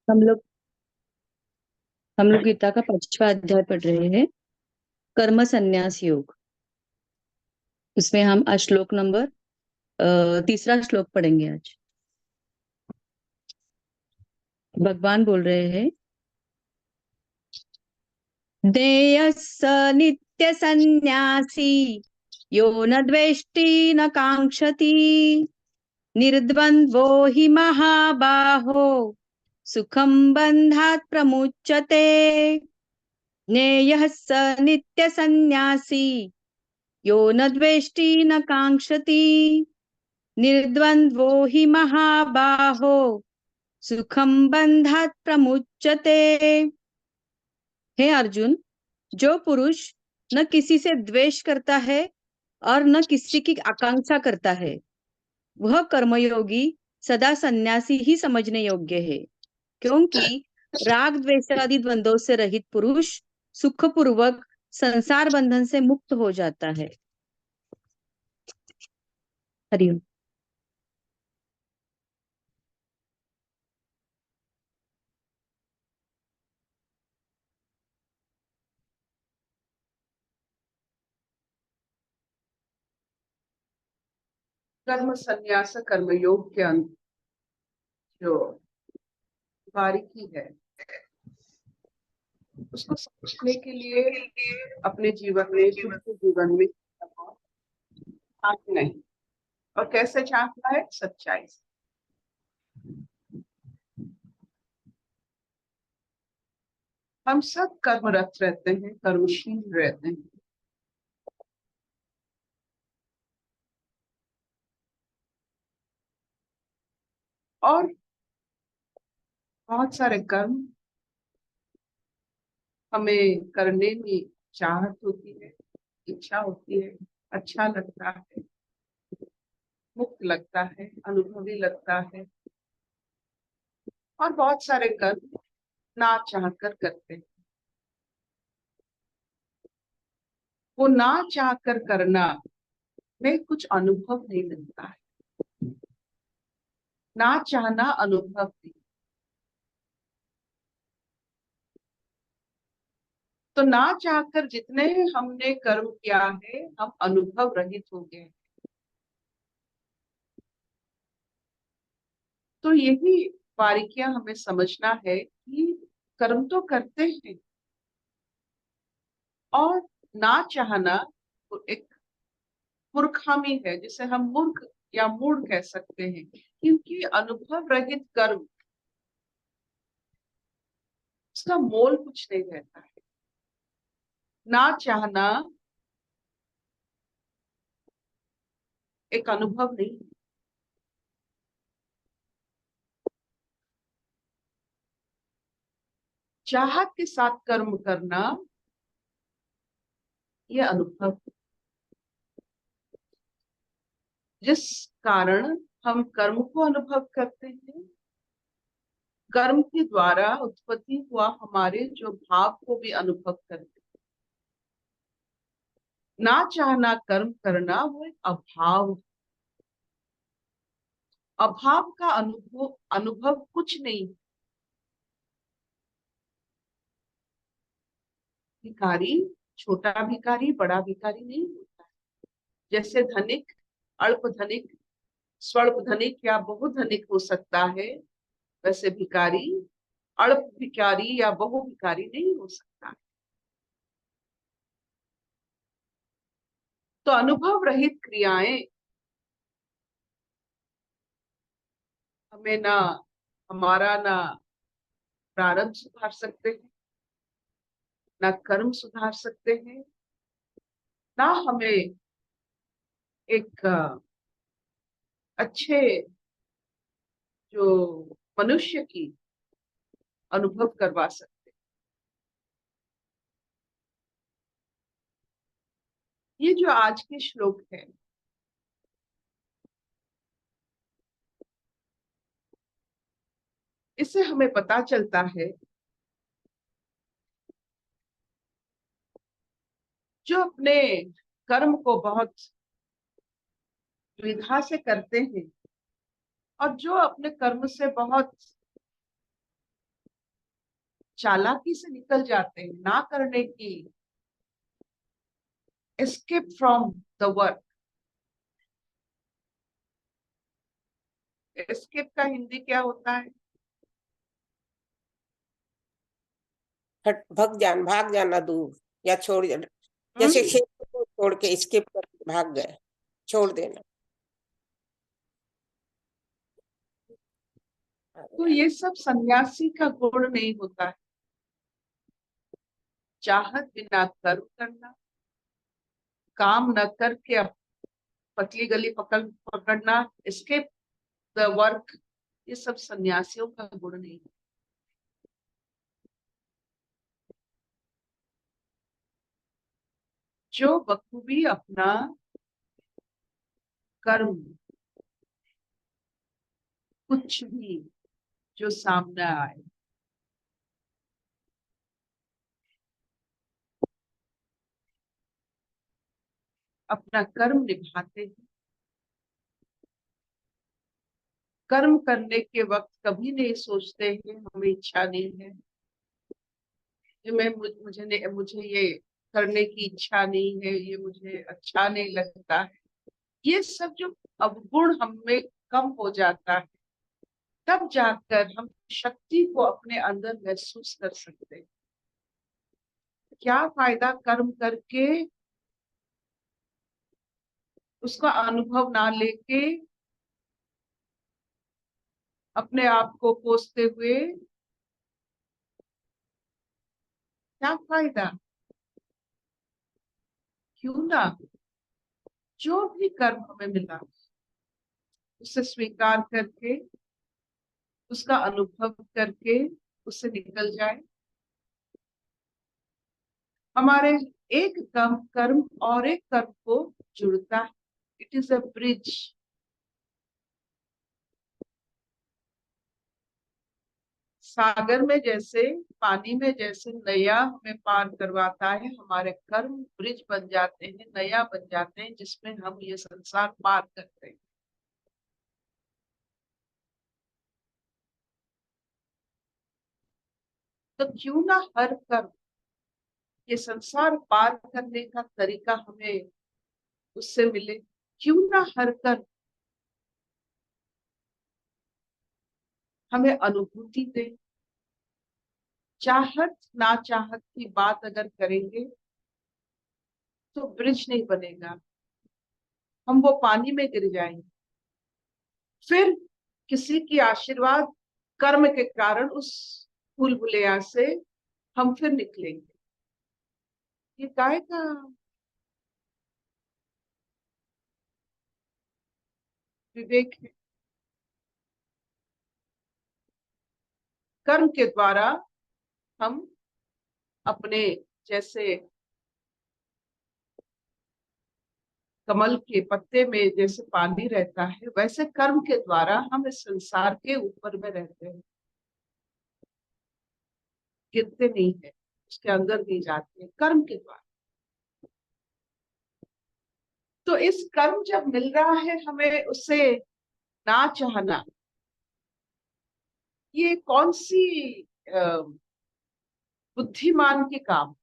हम लोग हम लोग गीता का 5वां अध्याय पढ़ रहे हैं। कर्म संन्यास योग। उसमें हम आज श्लोक नंबर तीसरा श्लोक पढ़ेंगे आज। भगवान बोल रहे हैं, देयः स नित्य संन्यासी यो न द्वेष्टि न कांक्षति निर्द्वन्द्वो हि महाबाहो सुखं बन्धात् प्रमुच्यते। ज्ञेयः स नित्य संन्यासी यो न द्वेष्टि न कांक्षति निर्द्वन्द्वो हि महाबाहो सुखम बंधात् प्रमुच्यते। हे अर्जुन, जो पुरुष न किसी से द्वेष करता है और न किसी की आकांक्षा करता है, वह कर्मयोगी सदा सन्यासी ही समझने योग्य है, क्योंकि राग द्वेषादि द्वंद्वों से रहित पुरुष सुखपूर्वक संसार बंधन से मुक्त हो जाता है। हरिओम। कर्म संन्यास कर्म योग के अंत जो बारीकी है उसको समझने के लिए अपने जीवन में, खुद के जीवन में झांकना है। और कैसे झांकना है? सच्चाई से। हम सब कर्मरत रहते हैं, कर्मशील रहते हैं, और बहुत सारे कर्म हमें करने में चाहत होती है, इच्छा होती है, अच्छा लगता है, मुक्त लगता है, अनुभवी लगता है। और बहुत सारे कर्म ना चाहकर करते हैं। वो ना चाहकर करना में कुछ अनुभव नहीं मिलता है। ना चाहना अनुभव नहीं। तो ना चाहकर जितने हमने कर्म किया है, हम अनुभव रहित हो गए। तो यही बारीकियां हमें समझना है कि कर्म तो करते हैं, और ना चाहना तो एक मूर्खामी है, जिसे हम मूर्ख या मूढ़ कह सकते हैं, क्योंकि अनुभव रहित कर्म, उसका मोल कुछ नहीं रहता है। ना चाहना एक अनुभव नहीं है। चाहत के साथ कर्म करना, यह अनुभव है। जिस कारण हम कर्म को अनुभव करते हैं, कर्म के द्वारा उत्पत्ति हुआ हमारे जो भाव को भी अनुभव करते हैं। ना चाहना कर्म करना वो एक अभाव है। अभाव का अनुभव अनुभव कुछ नहीं। भिखारी छोटा भिखारी बड़ा भिखारी नहीं होता है। जैसे धनिक अल्प धनिक, स्वल्प धनिक या बहु धनिक हो सकता है, वैसे भिखारी अल्प भिखारी या बहु भिखारी नहीं हो सकता। तो अनुभव रहित क्रियाएं हमें ना हमारा ना प्रारब्ध सुधार सकते हैं, ना कर्म सुधार सकते हैं, ना हमें एक अच्छे जो मनुष्य की अनुभव करवा सकते। ये जो आज के श्लोक है, इससे हमें पता चलता है जो अपने कर्म को बहुत द्विधा से करते हैं, और जो अपने कर्म से बहुत चालाकी से निकल जाते हैं, ना करने की, escape from the work. Escape का हिंदी क्या होता है? भग जान, भाग जाना दूर, या छोड़ जाना। जैसे हम्म। खेत को छोड़ के स्किप करके भाग गए, छोड़ देना। तो ये सब सन्यासी का गुण नहीं होता है। चाहत बिना कर्म करना, काम न करके अब पतली गली पकड़ना, एस्केप द वर्क, ये सब सन्यासियों का गुण नहीं है। जो बखूबी अपना कर्म, कुछ भी जो सामने आए, अपना कर्म निभाते हैं। कर्म करने के वक्त कभी नहीं सोचते हैं हमें इच्छा नहीं है, ये मुझे ये करने की इच्छा नहीं है, ये मुझे अच्छा नहीं लगता है। ये सब जो अवगुण हमें कम हो जाता है, तब जाकर हम शक्ति को अपने अंदर महसूस कर सकते हैं। क्या फायदा कर्म करके उसका अनुभव ना लेके अपने आप को कोसते हुए, क्या फायदा? क्यों ना जो भी कर्म हमें मिला उसे स्वीकार करके, उसका अनुभव करके उससे निकल जाए। हमारे एक कर्म और एक कर्म को जुड़ता है। It is a bridge. सागर में जैसे, पानी में जैसे नया हमें पार करवाता है, हमारे कर्म ब्रिज बन जाते हैं, नया बन जाते हैं, जिसमें हम ये संसार पार करते हैं। तो क्यों ना हर कर्म, ये संसार पार करने का तरीका हमें उससे मिले। क्यों ना हर कर्म हमें अनुभूति दे। चाहत ना चाहत की बात अगर करेंगे तो ब्रिज नहीं बनेगा, हम वो पानी में गिर जाएंगे। फिर किसी की आशीर्वाद, कर्म के कारण उस भूल-भुलैया से हम फिर निकलेंगे। ये काय का विवेक है? कर्म के द्वारा हम अपने, जैसे कमल के पत्ते में जैसे पानी रहता है, वैसे कर्म के द्वारा हम इस संसार के ऊपर में रहते हैं, गिरते नहीं है, उसके अंदर नहीं जाते हैं, कर्म के द्वारा। तो इस कर्म जब मिल रहा है हमें, उससे ना चाहना, ये कौन सी बुद्धिमान के काम।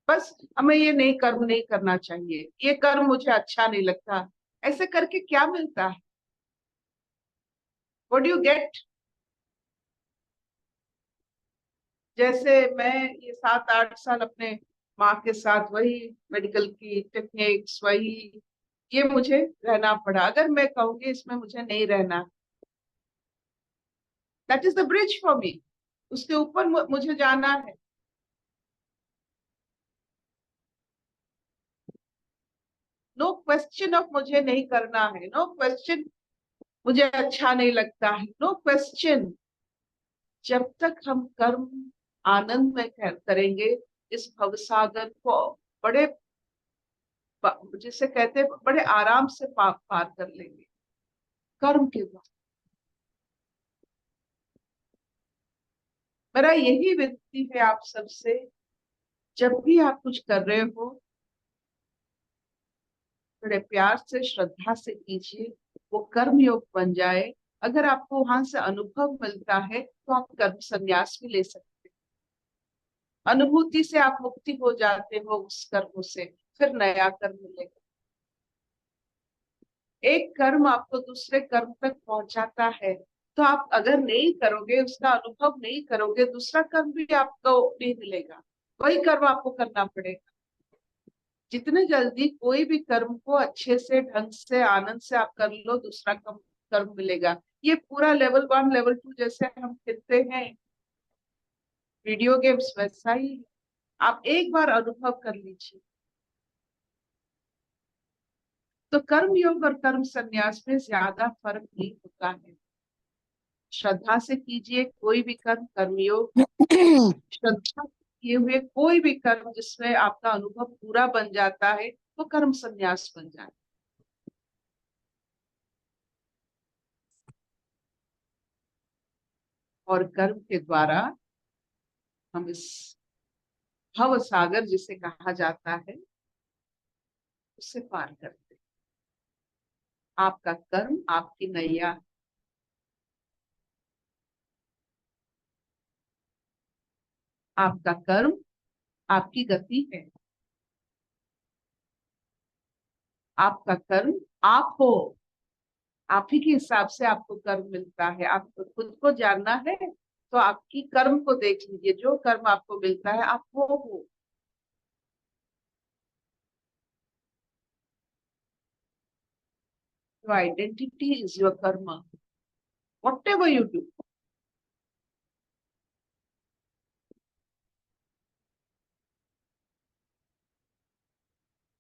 बस हमें ये नहीं, कर्म नहीं करना चाहिए, ये कर्म मुझे अच्छा नहीं लगता, ऐसे करके क्या मिलता है? What do you get? जैसे मैं ये 7-8 साल अपने माँ के साथ वही मेडिकल की टेक्निक्स, वही ये मुझे रहना पड़ा। अगर मैं कहूंगी इसमें मुझे नहीं रहना, that is the bridge for me, उसके ऊपर मुझे जाना है। नो क्वेश्चन ऑफ मुझे नहीं करना है, नो क्वेश्चन मुझे अच्छा नहीं लगता है, नो क्वेश्चन। जब तक हम कर्म आनंद में करेंगे, इस भवसागर को बड़े, जिसे कहते हैं, बड़े आराम से पार कर लेंगे कर्म के द्वारा। मेरा यही विनती है आप सबसे, जब भी आप कुछ कर रहे हो, बड़े प्यार से, श्रद्धा से कीजिए, वो कर्म योग बन जाए। अगर आपको वहां से अनुभव मिलता है तो आप कर्म संन्यास भी ले सकते हैं। अनुभूति से आप मुक्ति हो जाते हो उस कर्म से, फिर नया कर्म मिलेगा। एक कर्म आपको दूसरे कर्म तक पहुंचाता है, तो आप अगर नहीं करोगे, उसका अनुभव नहीं करोगे, दूसरा कर्म भी आपको नहीं मिलेगा, वही कर्म आपको करना पड़ेगा। जितने जल्दी कोई भी कर्म को अच्छे से, ढंग से, आनंद से आप कर लो, दूसरा कर्म कर्म मिलेगा। ये पूरा लेवल 1 लेवल 2 जैसे हम खेलते हैं वीडियो गेम्स, वैसा ही है। आप एक बार अनुभव कर लीजिए। तो कर्म योग और कर्म संन्यास में ज्यादा फर्क नहीं होता है। श्रद्धा से कीजिए कोई भी कर्म, कर्मयोग, श्रद्धा किए हुए कोई भी कर्म जिसमें आपका अनुभव पूरा बन जाता है, वो कर्म संन्यास बन जाता है। और कर्म के द्वारा हम इस भव सागर जिसे कहा जाता है, उससे पार करते हैं। आपका कर्म आपकी नैया, आपका कर्म आपकी गति है। आपका कर्म आप हो, आप ही के हिसाब से आपको कर्म मिलता है। आपको खुद को जानना है तो आपकी कर्म को देख लीजिए, जो कर्म आपको मिलता है आप वो हो। Your identity is your karma. Whatever you do.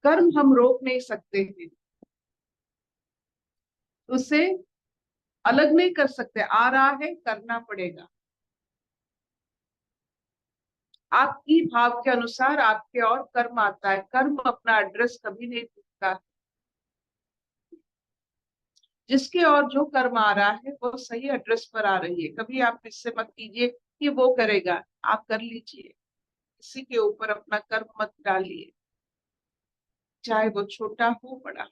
कर्म हम रोक नहीं सकते हैं, उसे अलग नहीं कर सकते। आ रहा है, करना पड़ेगा। आपकी भाव के अनुसार आपके और कर्म आता है। कर्म अपना एड्रेस कभी नहीं पूछता। जिसके और जो कर्म आ रहा है वो सही एड्रेस पर आ रही है। कभी आप इससे मत कीजिए कि वो करेगा, आप कर लीजिए। किसी के ऊपर अपना कर्म मत डालिए, चाहे वो छोटा हो बड़ा,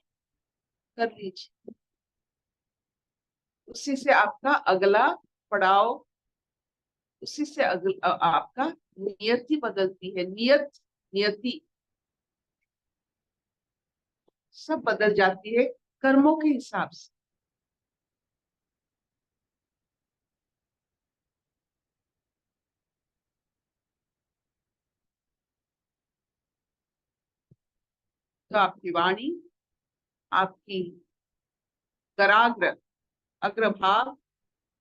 कर लीजिए। उसी से आपका अगला पड़ाव, उसी से आपका नियति बदलती है। नियति सब बदल जाती है कर्मों के हिसाब से। तो आपकी वाणी, आपकी कराग्र, अग्रभाग,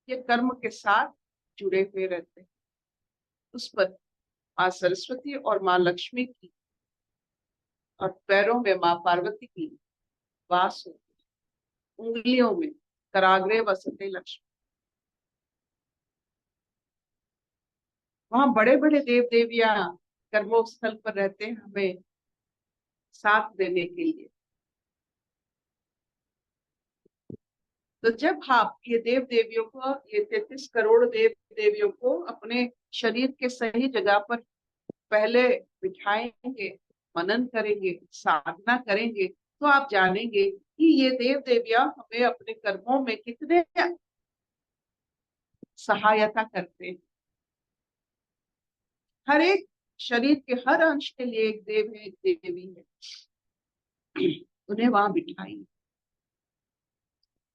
ये कर्म के साथ जुड़े हुए रहते हैं। उस पर माँ सरस्वती और माँ लक्ष्मी की और पैरों में माँ पार्वती की वास होती है। उंगलियों में कराग्रे वसते लक्ष्मी। वहां बड़े बड़े देव देवियां कर्मोस्थल पर रहते हैं हमें साथ देने के लिए। तो जब आप ये देव देवियों को, ये 33 करोड़ देव देवियों को अपने शरीर के सही जगह पर पहले बिठाएंगे, मनन करेंगे, साधना करेंगे, तो आप जानेंगे कि ये देव देवियां हमें अपने कर्मों में कितने सहायता करते हैं। हर एक शरीर के हर अंश के लिए एक देव है, एक देवी है। उन्हें वहां बिठाई।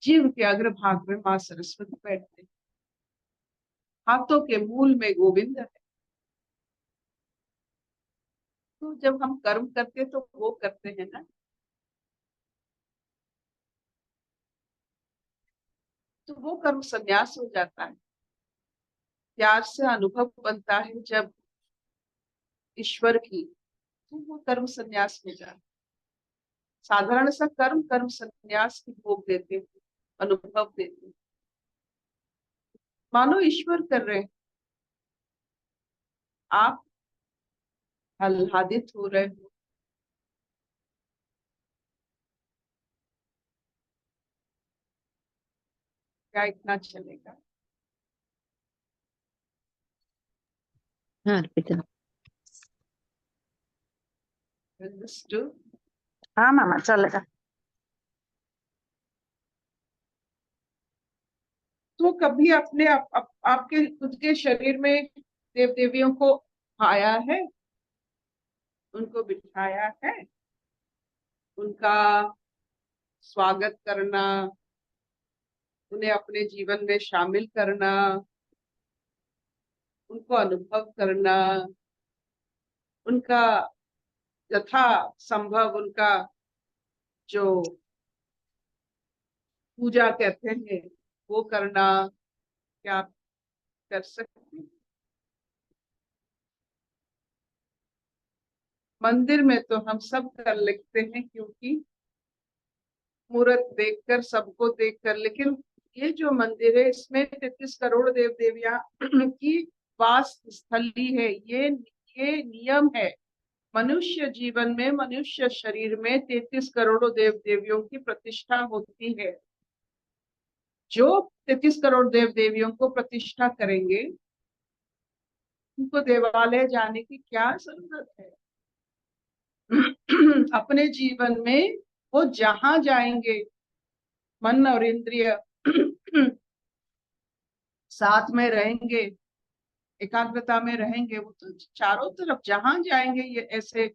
जीव के अग्रभाग में माँ सरस्वती बैठते हैं, हाथों के मूल में गोविंद है। तो जब हम कर्म करते तो वो करते हैं ना, तो वो कर्म संन्यास हो जाता है। प्यार से अनुभव बनता है जब ईश्वर की, तो वो कर्म संन्यास हो जाता है। साधारण सा कर्म कर्म संन्यास की भोग देते हैं, अनुभव देते हैं। मानो ईश्वर कर रहे हैं, आप आह्लादित हो रहे हो। क्या इतना चलेगा? हाँ अर्पिता। Understood? हाँ मामा चलेगा। तो कभी अपने आपके खुद के शरीर में देव देवियों को खाया है, उनको बिठाया है, उनका स्वागत करना, उन्हें अपने जीवन में शामिल करना, उनको अनुभव करना, उनका यथा संभव उनका जो पूजा कहते हैं वो करना, क्या आप कर सकते हैं? मंदिर में तो हम सब कर लेते हैं, क्योंकि मूर्त देखकर, सबको देखकर, लेकिन ये जो मंदिर है इसमें 33 करोड़ देव देवियां की वास स्थली है। ये नियम है। मनुष्य जीवन में, मनुष्य शरीर में 33 करोड़ देव देवियों की प्रतिष्ठा होती है। जो 33 करोड़ देव देवियों को प्रतिष्ठा करेंगे उनको देवालय जाने की क्या जरूरत है? अपने जीवन में वो जहां जाएंगे, मन और इंद्रिय साथ में रहेंगे, एकाग्रता में रहेंगे, वो तो चारों तरफ जहां जाएंगे ये ऐसे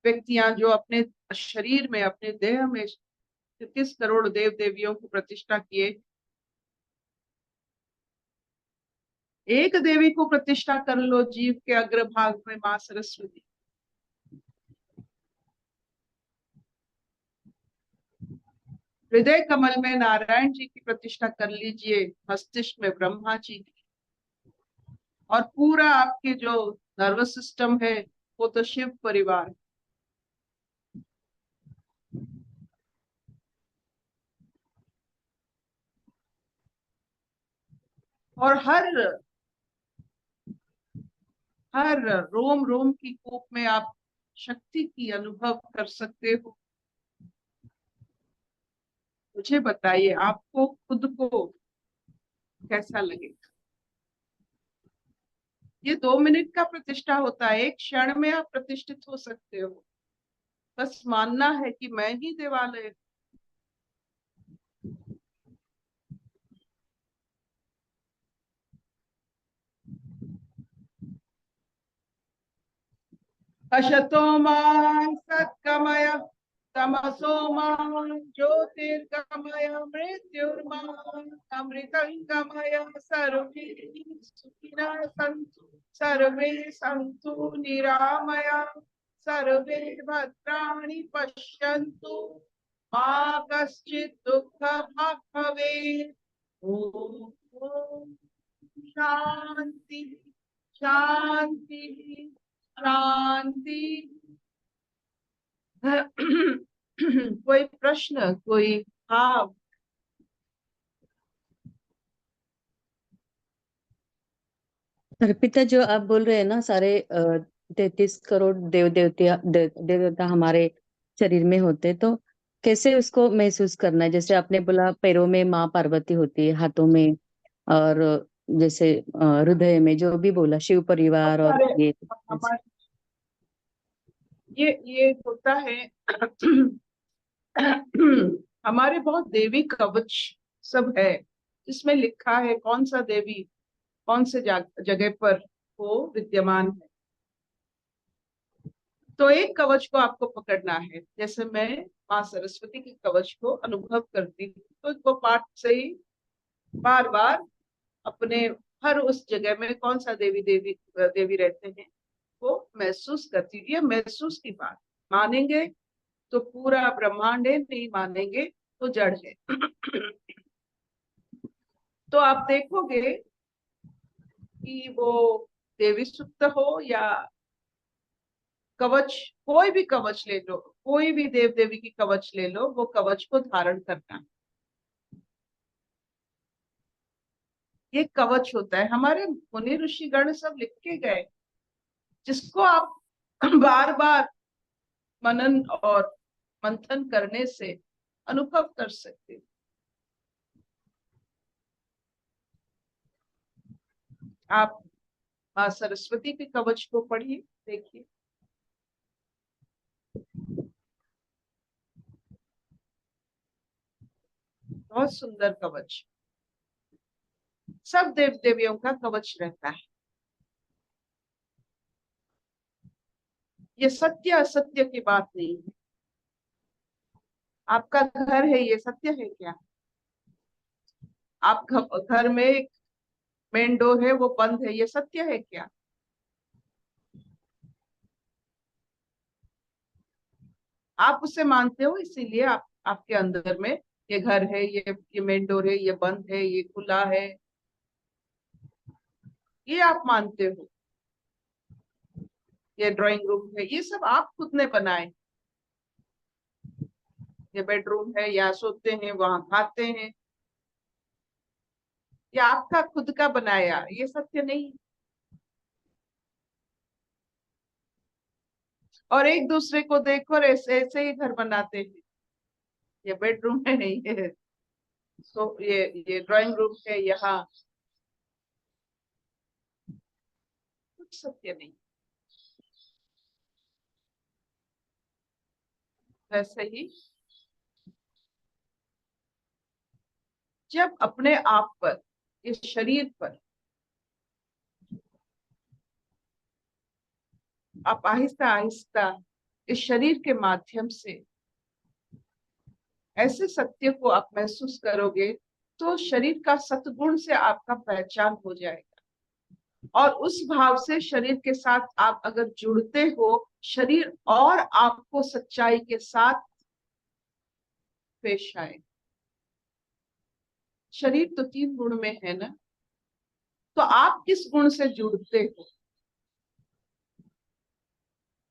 व्यक्तियां जो अपने शरीर में, अपने देह में 33 करोड़ देव देवियों की प्रतिष्ठा किए। एक देवी को प्रतिष्ठा कर लो जीव के अग्रभाग में, मां सरस्वती। हृदय कमल में नारायण जी की प्रतिष्ठा कर लीजिए, मस्तिष्क में ब्रह्मा जी की, और पूरा आपके जो नर्वस सिस्टम है वो तो शिव परिवार है। और हर रोम रोम की कूप में आप शक्ति की अनुभव कर सकते हो। मुझे बताइए आपको खुद को कैसा लगेगा? ये 2 मिनट का प्रतिष्ठा होता है, एक क्षण में आप प्रतिष्ठित हो सकते हो। बस मानना है कि मैं ही देवालय। असतो मां सत्कमय, तमसो मां ज्योतिर्गमय, मृत्युर्मां अमृतंगमय। सर्वे सुखिनः सन्तु, सर्वे सन्तु निरामया, सर्वे भद्राणि पश्यन्तु, मा कश्चित् दुःखभाग् भवेत्। ॐ शांति शांति शांति। कोई प्रश्न, कोई भाव? अर्पिता, जो आप बोल रहे हैं ना, सारे 33 करोड़ देव देवता हमारे शरीर में होते, तो कैसे उसको महसूस करना है? जैसे आपने बोला पैरों में माँ पार्वती होती है, हाथों में, और जैसे हृदय में, जो भी बोला शिव परिवार, और हमारे ये हमारे ये होता है। हमारे बहुत देवी कवच सब है, इसमें लिखा है कौन सा देवी कौन से जगह पर वो विद्यमान है। तो एक कवच को आपको पकड़ना है। जैसे मैं माँ सरस्वती के कवच को अनुभव करती हूँ, तो वो पाठ से ही बार बार अपने हर उस जगह में कौन सा देवी रहते हैं वो महसूस करती हूँ। ये महसूस की बात, मानेंगे तो पूरा ब्रह्मांड है, नहीं मानेंगे तो जड़ है। तो आप देखोगे कि वो देवी सुक्त हो या कवच, कोई भी कवच ले लो, कोई भी देव देवी की कवच ले लो, वो कवच को धारण करना है। ये कवच होता है। हमारे मुनि ऋषिगण सब लिख के गए, जिसको आप बार बार मनन और मंथन करने से अनुभव कर सकते हो। आप माँ सरस्वती के कवच को पढ़िए, देखिए। बहुत सुंदर कवच, सब देव देवियों का कवच रहता है। ये सत्य असत्य की बात नहीं है। आपका घर है, ये सत्य है क्या? आप घर में एक मेन डोर है, वो बंद है, ये सत्य है क्या? आप उसे मानते हो, इसीलिए आपके अंदर में ये घर है, ये मेन डोर है, ये बंद है, ये खुला है, ये आप मानते हो। ये ड्राइंग रूम है, ये सब आप खुद ने बनाए। ये बेडरूम है, यहाँ सोते हैं, वहां खाते हैं, ये आपका खुद का बनाया, ये सत्य नहीं। और एक दूसरे को देखो और ऐसे ऐसे ही घर बनाते हैं। ये बेडरूम है, ये ये ड्राइंग रूम है, यहाँ कुछ सत्य नहीं। वैसे ही जब अपने आप पर, इस शरीर पर आप आहिस्ता आहिस्ता इस शरीर के माध्यम से ऐसे सत्य को आप महसूस करोगे, तो शरीर का सतगुण से आपका पहचान हो जाएगा। और उस भाव से शरीर के साथ आप अगर जुड़ते हो, शरीर और आपको सच्चाई के साथ पेश आए। शरीर तो 3 गुण में है ना, तो आप किस गुण से जुड़ते हो?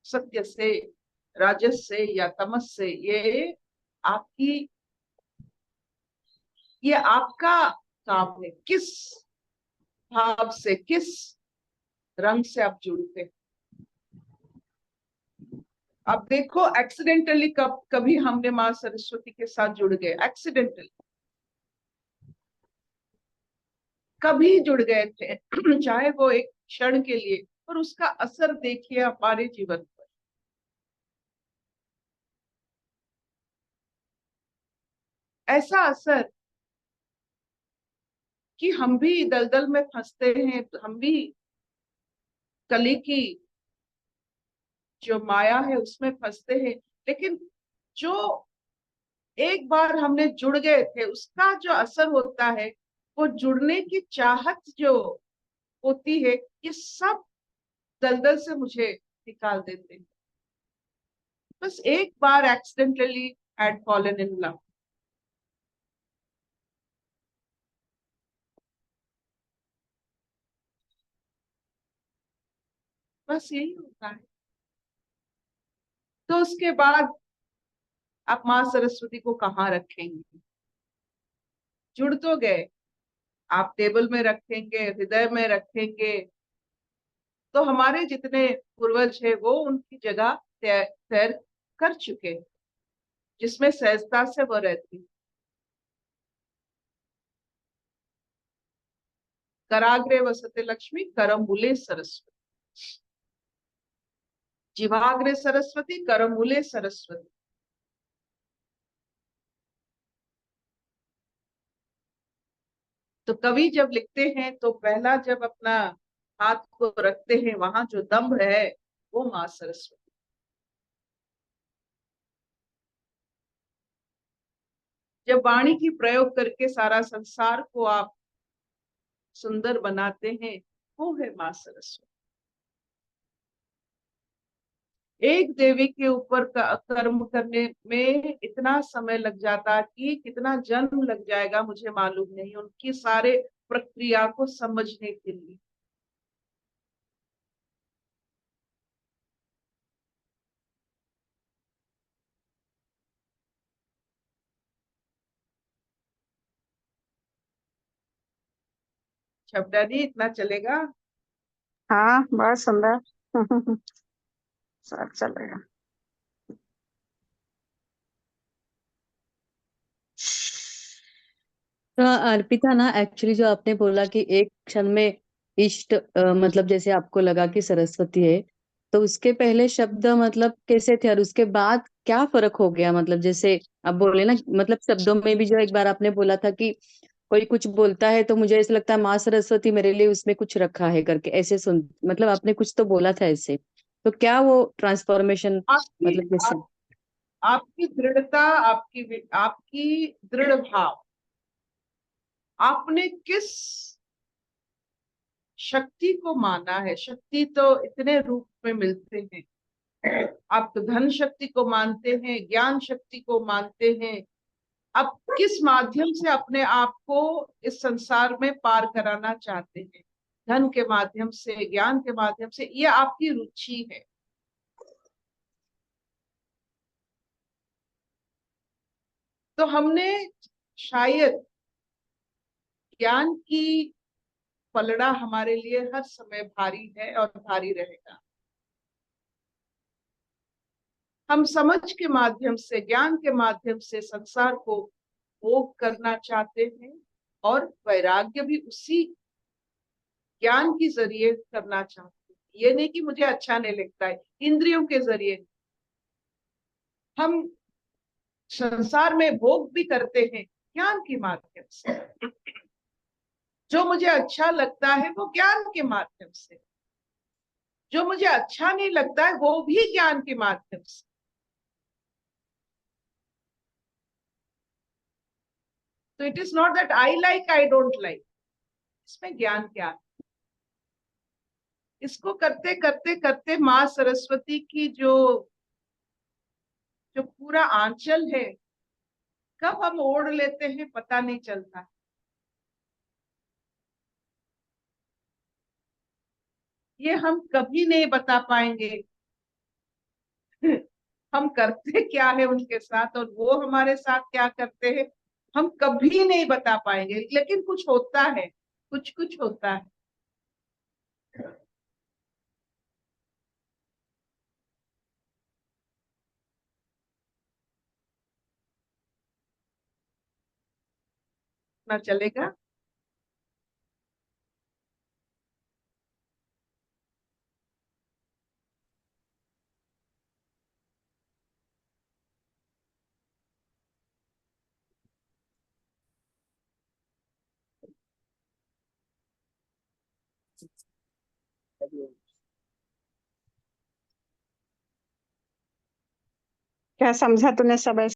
सत्य से, राजस से या तमस से? ये आपका काम है। किस भाव से, किस रंग से आप जुड़ते हैं? अब देखो, एक्सीडेंटली कभी हमने माँ सरस्वती के साथ जुड़ गए, एक्सीडेंटली कभी जुड़ गए थे चाहे वो एक क्षण के लिए, और उसका असर देखिए हमारे जीवन पर। ऐसा असर कि हम भी दलदल में फंसते हैं, हम भी कली की जो माया है उसमें फंसते हैं, लेकिन जो एक बार हमने जुड़ गए थे, उसका जो असर होता है, वो जुड़ने की चाहत जो होती है, ये सब दलदल से मुझे निकाल देते हैं। बस एक बार accidentally had fallen in love. बस यही होता है। तो उसके बाद आप माँ सरस्वती को कहाँ रखेंगे? जुड़ तो गए, आप टेबल में रखेंगे, हृदय में रखेंगे, तो हमारे जितने पूर्वज है वो उनकी जगह तय कर चुके, जिसमें सहजता से वो रहती। कराग्रे वसते लक्ष्मी, करमूले सरस्वती। जिह्वाग्रे सरस्वती, करमूले सरस्वती। तो कवि जब लिखते हैं तो पहला जब अपना हाथ को रखते हैं, वहां जो दम्भ है वो माँ सरस्वती। जब वाणी की प्रयोग करके सारा संसार को आप सुंदर बनाते हैं, वो है माँ सरस्वती। एक देवी के ऊपर कर्म करने में इतना समय लग जाता कि कितना जन्म लग जाएगा मुझे मालूम नहीं, उनकी सारे प्रक्रिया को समझने के लिए। छपड़ा जी, इतना चलेगा? हाँ, बहुत सुंदर। सब चलेगा। तो अर्पिता ना, एक्चुअली जो आपने बोला कि एक क्षण में इष्ट, मतलब जैसे आपको लगा कि सरस्वती है, तो उसके पहले शब्द मतलब कैसे थे और उसके बाद क्या फर्क हो गया? मतलब जैसे आप बोले ना, मतलब शब्दों में भी जो एक बार आपने बोला था कि कोई कुछ बोलता है तो मुझे ऐसा लगता है माँ सरस्वती मेरे लिए उसमें कुछ रखा है करके, ऐसे सुन, मतलब आपने कुछ तो बोला था ऐसे। तो क्या वो ट्रांसफॉर्मेशन आपकी मतलब कैसे? आपकी दृढ़ता, आपकी दृढ़ भाव, आपने किस शक्ति को माना है। शक्ति तो इतने रूप में मिलते हैं। आप तो धन शक्ति को मानते हैं, ज्ञान शक्ति को मानते हैं। आप किस माध्यम से अपने आप को इस संसार में पार कराना चाहते हैं? धन के माध्यम से, ज्ञान के माध्यम से, ये आपकी रुचि है। तो हमने शायद ज्ञान की पलड़ा हमारे लिए हर समय भारी है और भारी रहेगा। हम समझ के माध्यम से, ज्ञान के माध्यम से संसार को भोग करना चाहते हैं, और वैराग्य भी उसी ज्ञान के जरिए करना चाहते हैं। ये नहीं कि मुझे अच्छा नहीं लगता है, इंद्रियों के जरिए हम संसार में भोग भी करते हैं ज्ञान के माध्यम से। जो मुझे अच्छा लगता है वो ज्ञान के माध्यम से, जो मुझे अच्छा नहीं लगता है वो भी ज्ञान के माध्यम से। तो it is not that I like, I don't like. इसमें ज्ञान क्या है? इसको करते करते करते माँ सरस्वती की जो जो पूरा आंचल है, कब हम ओढ़ लेते हैं पता नहीं चलता। ये हम कभी नहीं बता पाएंगे। हम करते क्या है उनके साथ और वो हमारे साथ क्या करते हैं, हम कभी नहीं बता पाएंगे। लेकिन कुछ होता है, कुछ कुछ होता है। ना चलेगा। क्या समझा तूने सब?